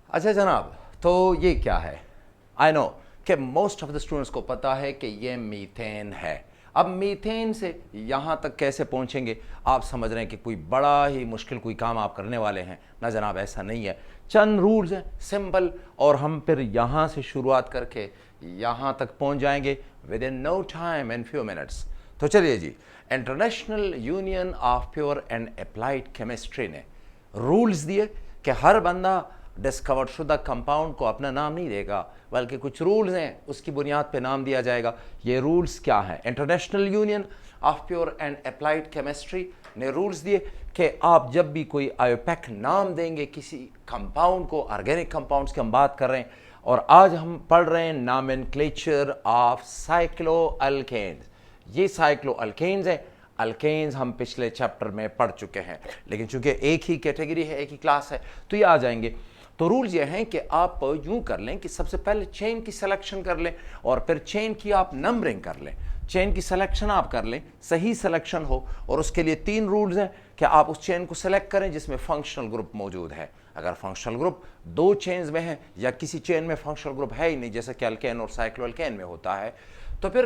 अच्छा जनाब, तो ये क्या है? आई नो कि मोस्ट ऑफ द स्टूडेंट्स को पता है कि ये मीथेन है। अब मीथेन से यहाँ तक कैसे पहुँचेंगे? आप समझ रहे हैं कि कोई बड़ा ही मुश्किल कोई काम आप करने वाले हैं। ना जनाब, ऐसा नहीं है। चंद रूल्स हैं सिंपल, और हम फिर यहाँ से शुरुआत करके यहाँ तक पहुँच जाएंगे within no time, in few minutes. तो चलिए जी, International Union of Pure and Applied Chemistry ने रूल्स दिए कि हर बंदा डिस्कवर्ड शुदा कंपाउंड को अपना नाम नहीं देगा, बल्कि कुछ रूल्स हैं उसकी बुनियाद पे नाम दिया जाएगा। ये रूल्स क्या हैं? International Union of Pure and Applied Chemistry ने रूल्स दिए कि आप जब भी कोई आयोपैक नाम देंगे किसी कंपाउंड को, ऑर्गेनिक कंपाउंड्स की हम बात कर रहे हैं, और आज हम पढ़ रहे हैं नॉमेनक्लेचर ऑफ साइक्लोअल्केन्स। ये साइक्लोअल्केन्स हैं। अल्केन्स हम पिछले चैप्टर में पढ़ चुके हैं, लेकिन चूंकि एक ही कैटेगरी है, एक ही क्लास है, तो ये आ जाएंगे। तो रूल्स ये हैं कि आप यूं कर लें कि सबसे पहले चेन की सिलेक्शन कर लें और फिर चेन की आप नंबरिंग कर लें। चेन की सिलेक्शन आप कर लें, सही सिलेक्शन हो, और उसके लिए 3 रूल्स हैं कि आप उस चेन को सिलेक्ट करें जिसमें फंक्शनल ग्रुप मौजूद है। अगर फंक्शनल ग्रुप 2 चेन्स में है या किसी चेन में फंक्शनल ग्रुप है ही नहीं, जैसे कि अल्केन और साइक्लोअल्केन में होता है, तो फिर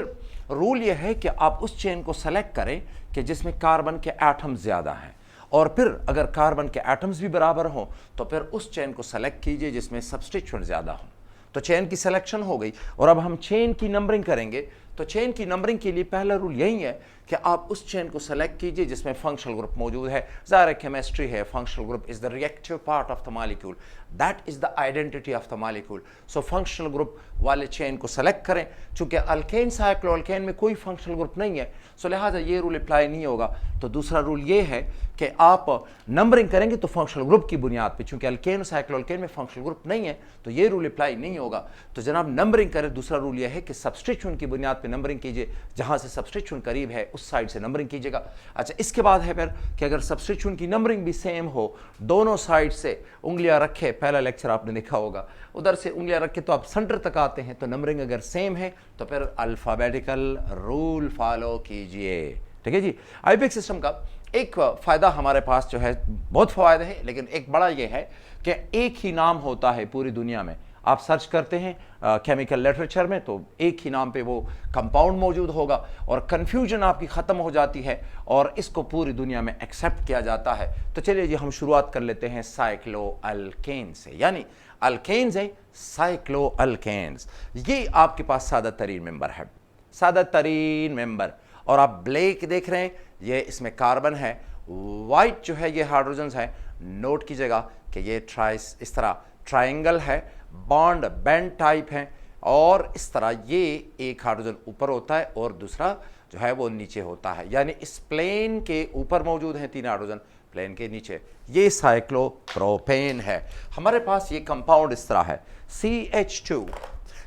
रूल यह है कि आप उस चेन को सेलेक्ट करें कि जिसमें कार्बन के एटम्स ज़्यादा हैं, और फिर अगर कार्बन के एटम्स भी बराबर हों तो फिर उस चेन को सेलेक्ट कीजिए जिसमें सब्स्टिट्यूएंट ज़्यादा हों। तो चेन की सिलेक्शन हो गई, और अब हम चेन की नंबरिंग करेंगे। तो चेन की नंबरिंग के लिए पहला रूल यही है कि आप उस चेन को सेलेक्ट कीजिए जिसमें फंक्शनल ग्रुप मौजूद है। ज़ाहिर केमिस्ट्री है, functional group is the reactive part of the molecule, that is the identity of the molecule. So functional group वाले चेन को सेलेक्ट करें। चूंकि अल्केन साइक्लोअल्केन में कोई फंक्शनल ग्रुप नहीं है, सो लिहाजा ये रूल अप्लाई नहीं होगा। तो दूसरा रूल ये है कि आप नंबरिंग करेंगे तो फंक्शनल ग्रुप की बुनियाद पे, चूंकि अल्केन और साइक्लोअल्केन में फंक्शनल ग्रुप नहीं है, तो ये रूल अप्लाई नहीं होगा। तो जनाब नंबरिंग करें। दूसरा रूल यह है कि सब्स्टिट्यूएंट की बुनियाद पे नंबरिंग कीजिए, जहां से सब्स्टिट्यूएंट करीब है उस साइड से नंबरिंग कीजिएगा। अच्छा, इसके बाद है फिर कि अगर सब्स्टिट्यूएंट की नंबरिंग भी सेम हो, दोनों साइड से उंगलियां रखे, पहला लेक्चर आपने देखा होगा, उधर से उंगलियां रखे तो आप सेंटर तक आते हैं, तो नंबरिंग अगर सेम है तो फिर अल्फाबेटिकल रूल फॉलो कीजिए। ठीक है जी। आईपीएक सिस्टम का एक फ़ायदा हमारे पास जो है, बहुत फ़ायदे हैं, लेकिन एक बड़ा ये है कि एक ही नाम होता है पूरी दुनिया में। आप सर्च करते हैं केमिकल लिटरेचर में तो एक ही नाम पे वो कंपाउंड मौजूद होगा, और कन्फ्यूजन आपकी ख़त्म हो जाती है, और इसको पूरी दुनिया में एक्सेप्ट किया जाता है। तो चलिए जी, हम शुरुआत कर लेते हैं साइक्लोअल्केन से, यानी अल्केन्स है साइक्लोअल्केन्स। ये आपके पास सादा तरीन मेंबर है, सादा तरीन मेंबर। और आप ब्लैक देख रहे हैं, ये इसमें कार्बन है, वाइट जो है ये हाइड्रोजन्स है। नोट कीजिएगा कि ये इस तरह ट्रायंगल है, बॉन्ड बेंड टाइप है, और इस तरह ये एक हाइड्रोजन ऊपर होता है और दूसरा जो है वो नीचे होता है, यानी इस प्लेन के ऊपर मौजूद हैं 3 हाइड्रोजन, प्लेन के नीचे। ये साइक्लोप्रोपेन है। हमारे पास ये कंपाउंड इस तरह है CH2,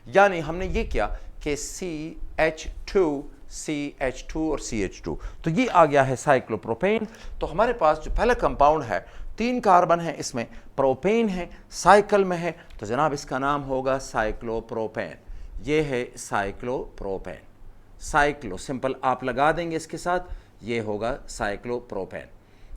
यानी हमने ये किया कि CH2 CH2 और CH2, तो ये आ गया है साइक्लोप्रोपेन। तो हमारे पास जो पहला कंपाउंड है, 3 कार्बन है इसमें, प्रोपेन है, साइकिल में है, तो जनाब इसका नाम होगा साइक्लोप्रोपेन। ये है साइक्लोप्रोपेन। साइक्लो सिंपल आप लगा देंगे इसके साथ, ये होगा साइक्लोप्रोपेन।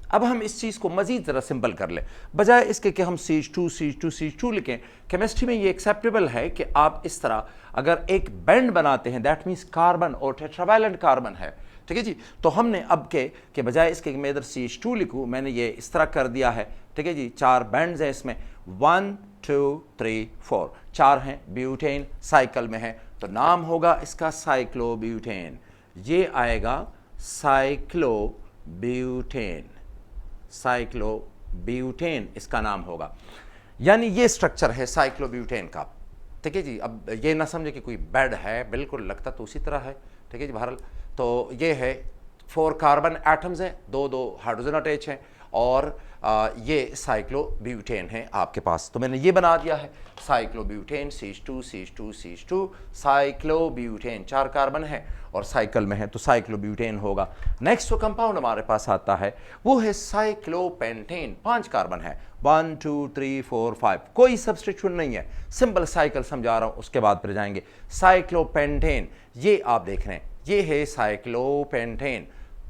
अब हम इस चीज़ को मज़ीद ज़रा सिंपल कर लें, बजाय इसके कि हम CH2 लिखें। केमिस्ट्री में ये एक्सेप्टेबल है कि आप इस तरह अगर एक बेंड बनाते हैं, दैट मीन्स कार्बन और टेट्रावैलेंट कार्बन है, ठीक है जी। तो हमने अब के बजाय इसके मैं इधर CH2 लिखूँ, मैंने ये इस तरह कर दिया है, ठीक है जी। 4 बैंड्स हैं इसमें, 1 2 3 4, 4 हैं। ब्यूटेन साइकिल में है, तो नाम होगा इसका साइक्लोब्यूटेन। ये आएगा साइक्लोब्यूटेन, साइक्लोब्यूटेन इसका नाम होगा। यानी ये स्ट्रक्चर है साइक्लोब्यूटेन का, ठीक है जी। अब ये ना समझे कि कोई बेड है, बिल्कुल लगता तो उसी तरह है, ठीक है जी। बहरहाल तो ये है 4 कार्बन एटम्स हैं, 2 हाइड्रोजन अटैच हैं, और ये साइक्लोब्यूटेन है आपके पास। तो मैंने ये बना दिया है साइक्लोब्यूटेन, CH2 साइक्लोब्यूटेन। 4 कार्बन है और साइकिल में है, तो साइक्लोब्यूटेन होगा। नेक्स्ट जो कंपाउंड हमारे पास आता है वो है साइक्लोपेंटेन। 5 कार्बन है, 1 2 3 4 5, कोई सब्स्टिट्यूट नहीं है, सिंपल साइकिल समझा रहा हूँ, उसके बाद फिर जाएंगे। साइक्लोपेंटेन ये आप देख रहे हैं, ये है साइक्लोपेंटेन।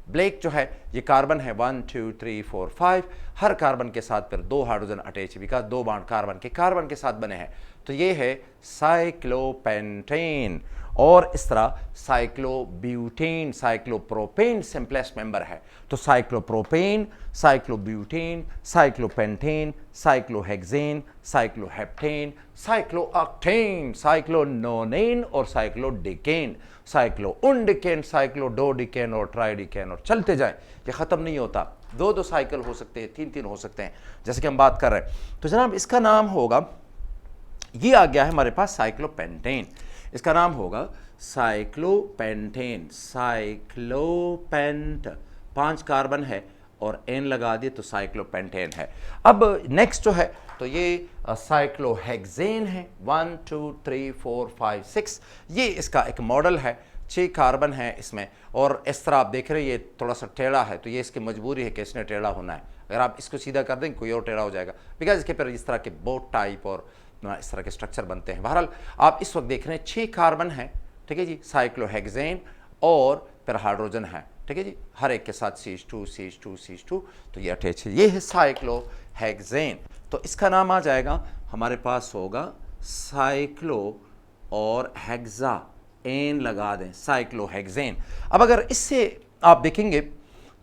ब्लैक जो है ये कार्बन है 1 2 3 4 5, हर कार्बन के साथ फिर 2 hydrogen attach, because 2 bond carbon के साथ बने हैं। तो ये है साइक्लोपेंटेन। और इस तरह साइक्लोब्यूटेन, साइक्लोप्रोपेन सिंपलेस्ट मेंबर है। तो साइक्लोप्रोपेन, साइक्लोब्यूटेन, साइक्लोपेंटेन, साइक्लोहेक्सेन, साइक्लोहेप्टेन, साइक्लोऑक्टेन, साइक्लोनोनेन और साइक्लोडिकेन, साइक्लोउनडिकेन, साइक्लोडोडिकेन और ट्राइडिकेन, और चलते जाएं, ये खत्म नहीं होता। 2 साइकिल हो सकते हैं, 3 हो सकते हैं, जैसे कि हम बात कर रहे हैं। तो जनाब इसका नाम होगा, ये आ गया है हमारे पास साइक्लोपेंटेन, इसका नाम होगा साइक्लोपेंटेन। साइक्लोपेंट, 5 कार्बन है और एन लगा दिए तो साइक्लोपेंटेन है। अब नेक्स्ट जो है तो ये साइक्लोहेक्सेन है, 1 2 3 4 5 6, ये इसका एक मॉडल है, 6 कार्बन है इसमें। और इस तरह आप देख रहे हैं ये थोड़ा सा टेढ़ा है, तो ये इसकी मजबूरी है कि इसने टेढ़ा होना है। अगर आप इसको सीधा कर देंगे कोई और टेढ़ा हो जाएगा, बिकॉज इसके पर इस तरह के बोट टाइप और इस तरह के स्ट्रक्चर बनते हैं। बहरहाल आप इस वक्त देख रहे हैं 6 कार्बन है, ठीक है जी, साइक्लोहेक्सेन, और फिर हाइड्रोजन है, ठीक है जी, हर एक के साथ CH2 CH2 CH2, तो ये अटैच है, ये है साइक्लोहेक्सेन। तो इसका नाम आ जाएगा, हमारे पास होगा साइक्लो और हेक्सा, एन लगा दें, साइक्लोहेक्सेन। अब अगर इससे आप देखेंगे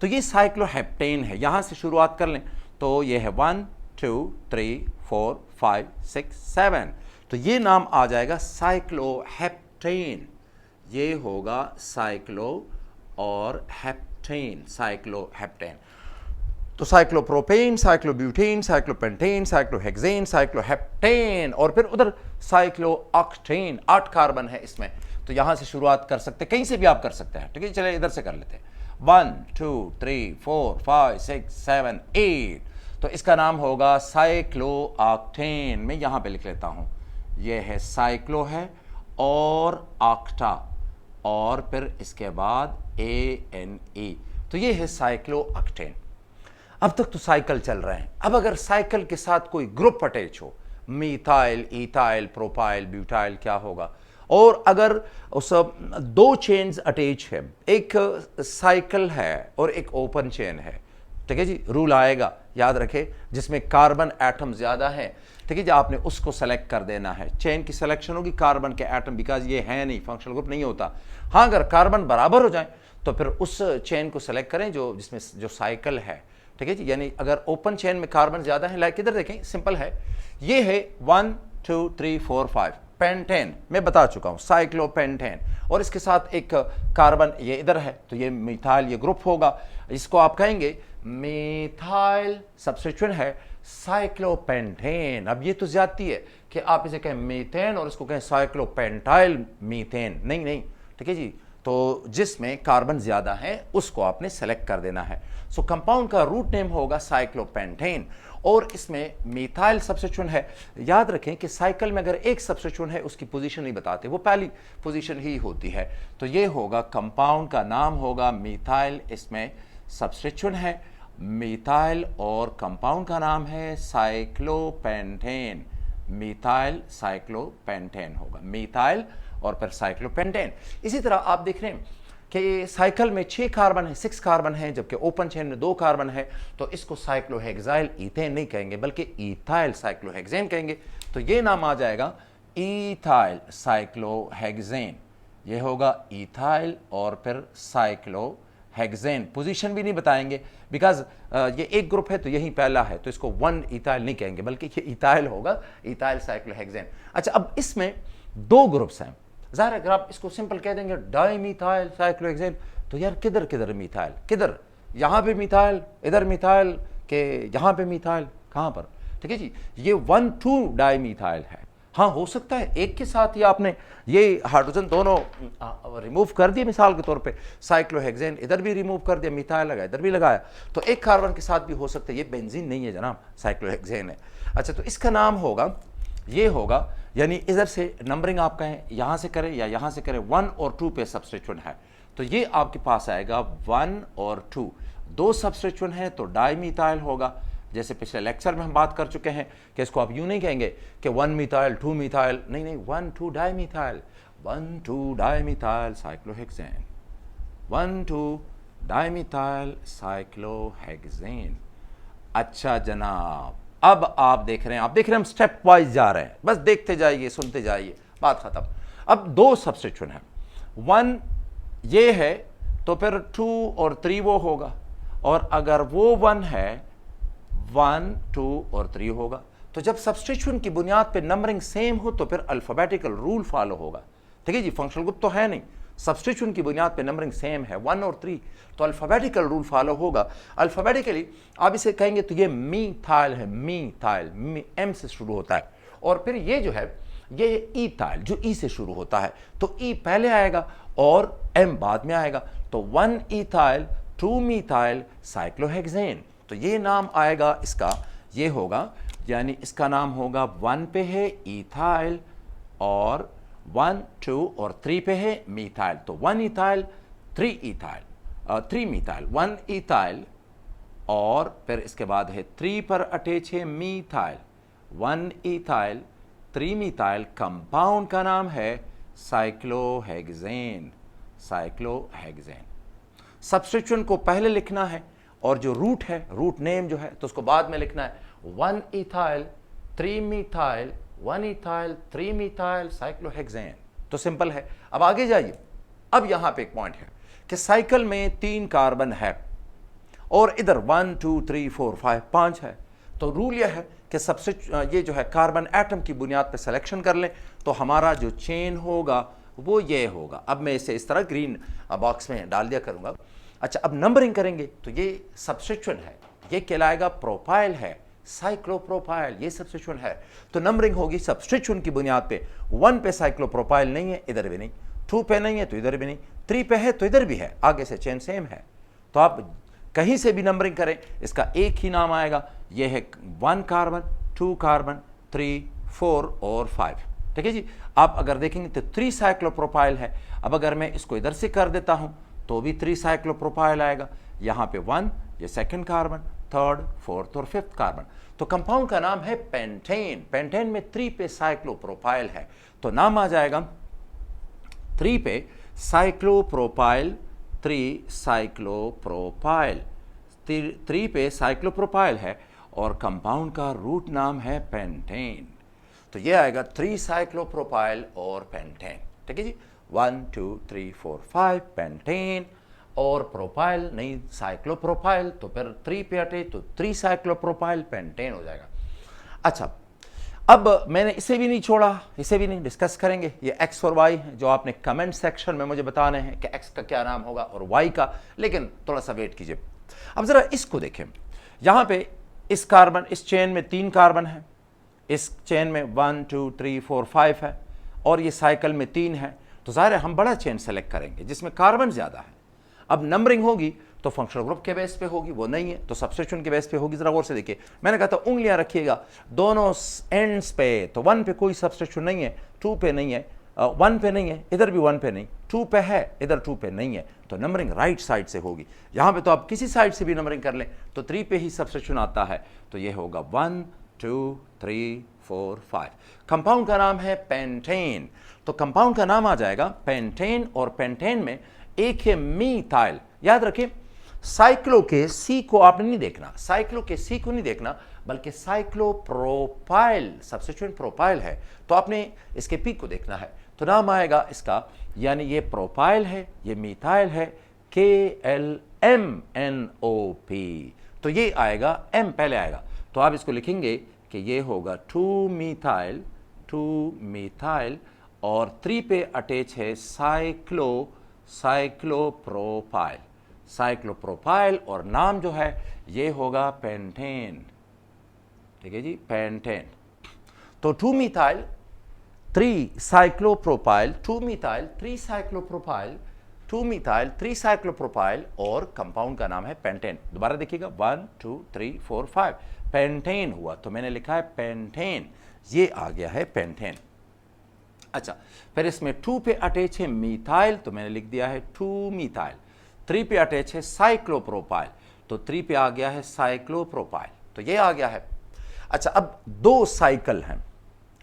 तो ये साइक्लोहेप्टेन है, यहां से शुरुआत कर लें तो ये है 1 2 3 4 5 6 7, तो ये नाम आ जाएगा साइक्लोहेप्टेन, ये होगा साइक्लो और हेप्टेन, साइक्लोहेप्टेन। तो साइक्लोप्रोपेन, साइक्लोब्यूटेन, साइक्लोपेंटेन, साइक्लोहेक्सेन, साइक्लोहेप्टेन, और फिर उधर साइक्लोऑक्टेन, 8 कार्बन है इसमें। तो यहां से शुरुआत कर सकते हैं, कहीं से भी आप कर सकते हैं, ठीक है। चलिए इधर से कर लेते हैं, 1 2 3 4 5 6 7 8, तो इसका नाम होगा साइक्लोऑक्टेन। मैं यहां पे लिख लेता हूं, यह है साइक्लो है और ऑक्टा, और फिर इसके बाद ANE, तो ये है साइक्लोऑक्टेन। अब तक तो साइकिल चल रहे हैं, अब अगर साइकिल के साथ कोई ग्रुप अटैच हो, मीथाइल, इथाइल, प्रोपाइल, ब्यूटाइल, क्या होगा? और अगर उस 2 चेन्स अटैच है, एक साइकिल है और एक ओपन चेन है, ठीक है जी, रूल आएगा याद रखें, जिसमें कार्बन एटम ज्यादा है, ठीक है जी, आपने उसको सेलेक्ट कर देना है। चेन की सिलेक्शन होगी कार्बन के एटम, बिकॉज ये है नहीं, फंक्शनल ग्रुप नहीं होता। हाँ, अगर कार्बन बराबर हो जाए तो फिर उस चेन को सेलेक्ट करें जो जिसमें जो साइकिल है, ठीक है जी। यानी अगर ओपन चेन में कार्बन ज्यादा है, लाइक इधर देखें, सिंपल है, ये है 1 2 3 4 5, पेंटेन मैं बता चुका हूं, साइक्लोपेंटेन, और इसके साथ एक कार्बन ये इधर है, तो ये मिथाइल, ये ग्रुप होगा, इसको आप कहेंगे मिथाइल सब्स्टिट्यूएंट है साइक्लोपेंटेन। अब ये तो ज्यादती है कि आप इसे कहें मीथेन और इसको कहें साइक्लोपेंटाइल मीथेन, नहीं नहीं, ठीक है जी। तो जिसमें कार्बन ज्यादा है उसको आपने सेलेक्ट कर देना है। सो कंपाउंड का रूट नेम होगा साइक्लोपेंटेन, और इसमें मिथाइल सब्स्टिट्यूएंट है। याद रखें कि साइकिल में अगर एक सब्स्टिट्यूएंट है उसकी पोजीशन नहीं बताते, वो पहली पोजीशन ही होती है। तो ये होगा, कंपाउंड का नाम होगा मिथाइल, इसमें सब्स्टिट्यूएंट है मिथाइल, और कंपाउंड का नाम है साइक्लोपेंटेन। मिथाइल साइक्लोपेंटेन होगा, मिथाइल और फिर साइक्लोपेंटेन। इसी तरह आप देख रहे हैं कि साइकिल में 6 कार्बन है, 6 कार्बन है, जबकि ओपन चेन में 2 कार्बन है, तो इसको साइक्लोहेक्साइल ईथेन नहीं कहेंगे बल्कि इथाइल साइक्लोहेक्सेन कहेंगे। तो ये नाम आ जाएगा इथाइल साइक्लोहेक्सेन, ये होगा इथाइल और फिर साइक्लोहेक्सेन। पोजीशन भी नहीं बताएंगे, बिकॉज ये एक ग्रुप है तो यही पहला है, तो इसको 1 इथाइल नहीं कहेंगे बल्कि ये इथाइल होगा, इथाइल साइक्लोहेक्सेन। अच्छा, अब इसमें 2 ग्रुप्स हैं, ज़ाहिर है अगर आप इसको सिंपल कह देंगे डाईमिथाइल साइक्लोहेक्सेन, तो यार किधर किधर मिथाइल, किधर, यहाँ पे मिथाइल, इधर मिथाइल, के यहाँ पे मिथाइल, कहाँ पर, ठीक है जी। ये 1,2 डाईमिथाइल है। हाँ, हो सकता है एक के साथ ही आपने ये हाइड्रोजन दोनों रिमूव कर दिए, मिसाल के तौर पे साइक्लोहेक्सेन इधर भी रिमूव कर दिया, मिथाइल लगाया, इधर भी लगाया, तो एक कार्बन के साथ भी हो सकता है। ये बेंजीन नहीं है जनाब, साइक्लोहेक्सेन है। अच्छा, तो इसका नाम होगा, ये होगा, यानी इधर से नंबरिंग आप कहें यहाँ से करें या यहाँ से करें, 1 और 2 पे सब्स्टिट्यूएंट है, तो ये आपके पास आएगा 1 और 2, 2 सब्स्टिट्यूएंट है तो डाईमिथाइल होगा। जैसे पिछले लेक्चर में हम बात कर चुके हैं कि इसको आप यूं नहीं कहेंगे कि 1 मिथाइल 2 मिथाइल, नहीं नहीं, 1 2 dimethyl, 1 2 dimethyl cyclohexane, 1 2 dimethyl cyclohexane. अच्छा जनाब, अब आप देख रहे हैं हम स्टेप वाइज जा रहे हैं, बस देखते जाइए, सुनते जाइए, बात खत्म। अब दो सब्स्टिट्यूशन है, वन ये है तो फिर 2 और 3 वो होगा, और अगर वो 1 है 1 2 और 3 होगा। तो जब सब्स्टिट्यूशन की बुनियाद पे नंबरिंग सेम हो तो फिर अल्फाबेटिकल रूल फॉलो होगा। ठीक है जी, फंक्शनल ग्रुप तो है नहीं, सब्स्टिट्यूशन की बुनियाद पे नंबरिंग सेम है 1 और 3, तो अल्फाबेटिकल रूल फॉलो होगा। अल्फाबेटिकली आप इसे कहेंगे तो ये मीथाइल है, मीथाइल एम से शुरू होता है, और फिर ये जो है ये ईथाइल जो ई से शुरू होता है, तो ई पहले आएगा और एम बाद में आएगा, तो 1 ईथाइल 2 मीथाइल साइक्लोहेक्सेन। तो ये नाम आएगा इसका, ये होगा, यानी इसका नाम होगा 1 पे है ईथाइल और 1 2 और 3 पे है मीथाइल, तो 1 ईथाइल 3 ईथाइल 3 मीथाइल 1 ईथाइल, और फिर इसके बाद है 3 पर अटैच है मीथाइल 1 ईथाइल 3 मीथाइल। कंपाउंड का नाम है साइक्लोहेक्सेन, साइक्लोहेक्सेन। सब्स्टिट्यूशन को पहले लिखना है और जो रूट है, रूट नेम जो है, तो उसको बाद में लिखना है 1 ethyl 3 methyl 1 ethyl 3 methyl cyclohexane. तो सिंपल है। अब आगे जाइए, अब यहां पे एक पॉइंट है कि साइकिल में 3 कार्बन है और इधर 1 2 3 4 5 5 है, तो रूल यह है कि सबसे ये जो है कार्बन एटम की बुनियाद पे सिलेक्शन कर लें, तो हमारा जो चेन होगा वो ये होगा। अब मैं इसे इस तरह ग्रीन बॉक्स में डाल दिया करूंगा। अच्छा, अब नंबरिंग करेंगे तो ये सब्स्टिट्यूशन है, ये कहलाएगा प्रोपाइल है, साइक्लोप्रोपाइल, ये सब्स्टिट्यूशन है। तो नंबरिंग होगी सब्स्टिट्यूशन की बुनियाद पे, 1 पे साइक्लोप्रोपाइल नहीं है, इधर भी नहीं, 2 पे नहीं है तो इधर भी नहीं, 3 पे है तो इधर भी है, आगे से चेन सेम है। तो आप कहीं से भी नंबरिंग करें इसका एक ही नाम आएगा, ये है 1 कार्बन 2 कार्बन 3 4 और 5। ठीक है जी। आप अगर देखेंगे तो 3 साइक्लोप्रोपाइल है। अब अगर मैं इसको इधर से कर देता हूं तो भी 3 साइक्लोप्रोपाइल आएगा, यहां पे 1, ये सेकंड कार्बन, थर्ड, फोर्थ और फिफ्थ कार्बन। तो कंपाउंड का नाम है पेंटेन। पेंटेन में 3 पे साइक्लोप्रोपाइल है, तो नाम आ जाएगा 3 पे साइक्लोप्रोपाइल, 3 साइक्लोप्रोपाइल, 3 पे साइक्लोप्रोपाइल है और कंपाउंड का रूट नाम है पेंटेन। तो ये आएगा 3 साइक्लोप्रोपाइल और पेंटेन। ठीक है जी, 1 2 3 4 5 पेंटेन, और प्रोपाइल नहीं साइक्लोप्रोपाइल, तो फिर 3 पे हटे तो 3 साइक्लोप्रोपाइल पेंटेन हो जाएगा। अच्छा, अब मैंने इसे भी नहीं छोड़ा, इसे भी नहीं डिस्कस करेंगे। ये एक्स और वाई हैं जो आपने कमेंट सेक्शन में मुझे बताने हैं कि एक्स का क्या नाम होगा और वाई का, लेकिन थोड़ा सा वेट कीजिए। अब जरा इसको देखें, यहां पे इस कार्बन, इस चेन में 3 कार्बन है, इस चेन में 1 2 3 4 5 है, और ये साइकिल में 3 है, तो जाहिर है हम बड़ा चेन सेलेक्ट करेंगे जिसमें कार्बन ज्यादा है। अब नंबरिंग होगी तो फंक्शनल ग्रुप के बेस पे होगी, वो नहीं है तो सब्स्टिट्यूशन के बेस पे होगी। जरा गौर से देखिए, मैंने कहा था उंगलियां रखिएगा दोनों एंड्स पे, तो 1 पे कोई सब्स्टिट्यूशन नहीं है, 2 पे नहीं है, 1 पे नहीं है, इधर भी 1 पे नहीं, 2 पे है, इधर 2 पे नहीं है, तो नंबरिंग राइट साइड से होगी। यहां पे तो आप किसी साइड से भी नंबरिंग कर लें तो 3 पे ही सब्स्टिट्यूशन आता है, तो ये होगा 1 2 3 4 5। कंपाउंड का नाम है पेंटेन, तो कंपाउंड का नाम आ जाएगा पेंटेन, और पेंटेन में एक है मीथाइल। याद रखिए, साइक्लो के सी को आपने नहीं देखना, साइक्लो के सी को नहीं देखना, बल्कि साइक्लोप्रोपाइल सब्स्टिट्यूएंट प्रोपाइल है, तो आपने इसके पी को देखना है, तो नाम आएगा इसका, यानी ये प्रोपाइल है, ये मीथाइल है, KLMNOP, तो ये आएगा, M पहले आएगा, तो आप इसको लिखेंगे कि ये होगा 2 मीथाइल और 3 पे अटैच है साइक्लोप्रोपाइल, साइक्लोप्रोपाइल, और नाम जो है ये होगा पेंटेन। ठीक है जी, पेंटेन। तो 2 methyl 3 cyclopropyl, 2 methyl 3 cyclopropyl, 2 methyl 3 cyclopropyl, और कंपाउंड का नाम है पेंटेन। दोबारा देखिएगा, 1 2 3 4 5 पेंटेन हुआ, तो मैंने लिखा है पेंटेन, ये आ गया है पेंटेन। अच्छा, फिर इसमें 2 पे अटैच है मीथाइल, तो मैंने लिख दिया है 2 मीथाइल, 3 पे अटैच है साइक्लोप्रोपाइल, तो 3 पे आ गया है साइक्लोप्रोपाइल, तो ये आ गया है। अच्छा, अब 2 साइकिल हैं,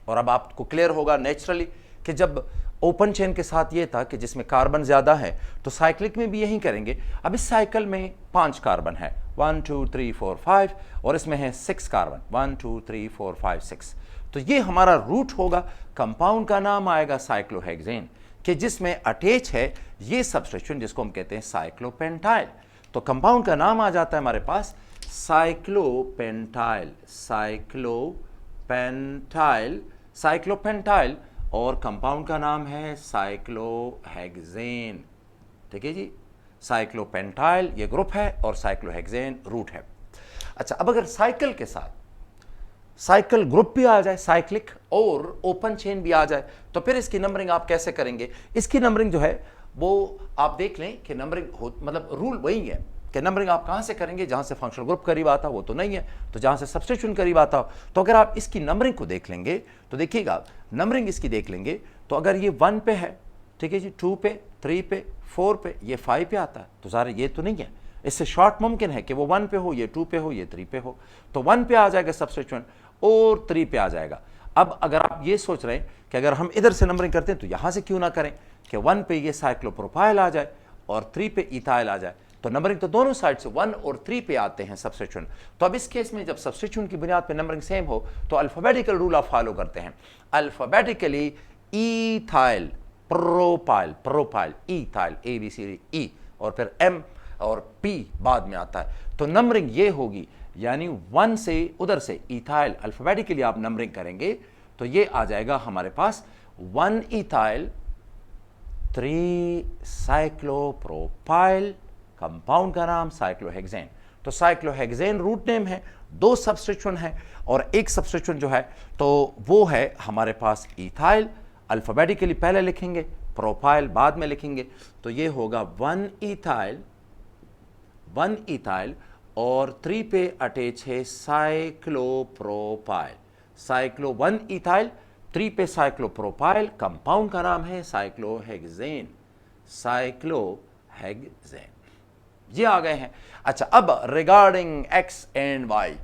और अब आपको क्लियर होगा नेचुरली कि जब ओपन चेन के साथ ये था कि जिसमें कार्बन ज़्यादा है तो साइक्लिक में भी यही करेंगे। अब इस साइकिल में 5 कार्बन है, 1 2 3 4 5, और इसमें है 6 कार्बन, 1 2 3 4 5 6। तो ये हमारा रूट होगा। कंपाउंड का नाम आएगा साइक्लोहेक्सेन, कि जिसमें अटैच है ये सबस्टिट्यूएंट जिसको हम कहते हैं साइक्लोपेंटाइल। तो कंपाउंड का नाम आ जाता है हमारे पास साइक्लोपेंटाइल, साइक्लोपेंटाइल, साइक्लोपेंटाइल, और कंपाउंड का नाम है साइक्लोहेक्सेन। ठीक है जी, साइक्लोपेंटाइल ये ग्रुप है और साइक्लोहेक्सेन रूट है। अच्छा, अब अगर साइकिल के साथ साइकिल ग्रुप भी आ जाए, साइक्लिक और ओपन चेन भी आ जाए, तो फिर इसकी नंबरिंग आप कैसे करेंगे? इसकी नंबरिंग जो है वो आप देख लें कि नंबरिंग मतलब रूल वही है कि नंबरिंग आप कहां से करेंगे, जहां से फंक्शनल ग्रुप करीब आता वो तो नहीं है, तो जहां से सब्स्टिट्यूशन करीब आता हो। तो अगर आप इसकी नंबरिंग को देख लेंगे तो देखिएगा, नंबरिंग इसकी देख लेंगे तो अगर ये 1 पे है, ठीक है जी, 2 पे, 3 पे, 4 पे, ये 5 पे आता है, तो ज़ाहिर ये तो नहीं है। इससे शॉर्ट मुमकिन है कि वो 1 पे हो, ये 2 पे हो, ये 3 पे हो। तो 1 पे आ जाएगा सब्स्टिट्यूएंट और 3 पे आ जाएगा। अब अगर आप ये सोच रहे हैं कि अगर हम इधर से नंबरिंग करते हैं तो यहां से क्यों ना करें कि 1 पे ये साइक्लोप्रोपाइल आ जाए और 3 पे इथाइल आ जाए, तो नंबरिंग तो दोनों साइड से 1 और 3 पे आते हैं सब्स्टिट्यूएंट। तो अब इस केस में जब सब्स्टिट्यूएंट की बुनियाद पे नंबरिंग सेम हो तो अल्फाबेटिकल रूल आप फॉलो करते हैं। Alphabetically ethyl, propyl, propyl, ethyl, ABCD E, और फिर M और P बाद में आता है। तो नंबरिंग ये होगी, यानी 1 से उधर से इथाइल अल्फाबेटिकली आप नंबरिंग करेंगे तो ये आ जाएगा हमारे पास 1 इथाइल 3 साइक्लोप्रोपाइल, कंपाउंड का नाम साइक्लोहेक्सेन। तो साइक्लोहेक्सेन रूट नेम है, 2 सब्स्टिट्यूएंट है और एक सब्स्टिट्यूएंट जो है तो वो है हमारे पास इथाइल। अल्फाबेटिकली पहले लिखेंगे, प्रोपाइल बाद में लिखेंगे, तो ये होगा 1 इथाइल, 1 इथाइल और 3 पे अटैच है साइक्लोप्रोपाइल, साइक्लो 1 इथाइल 3 पे साइक्लोप्रोपाइल, कंपाउंड का नाम है साइक्लोहेक्सेन, साइक्लोहेक्सेन। ये आ गए हैं। अच्छा, अब रिगार्डिंग एक्स एंड वाई,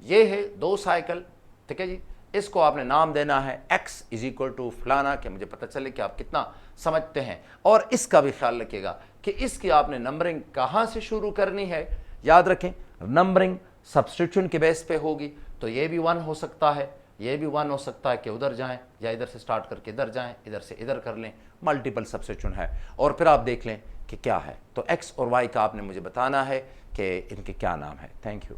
ये है 2 साइकिल, ठीक है जी। इसको आपने नाम देना है x इज इक्वल टू फलाना, कि मुझे पता चले कि आप कितना समझते हैं। और इसका भी ख्याल रखिएगा कि इसकी आपने नंबरिंग कहां से शुरू करनी है। याद रखें, नंबरिंग सब्स्टिट्यूएंट के बेस पे होगी, तो ये भी 1 हो सकता है, ये भी 1 हो सकता है कि उधर जाएं, या इधर से स्टार्ट करके इधर जाएं, इधर से इधर कर लें, मल्टीपल सब्स्टिट्यूएंट है। और फिर आप देख लें कि क्या है। तो x और y का आपने मुझे बताना है कि इनके क्या नाम है। Thank you.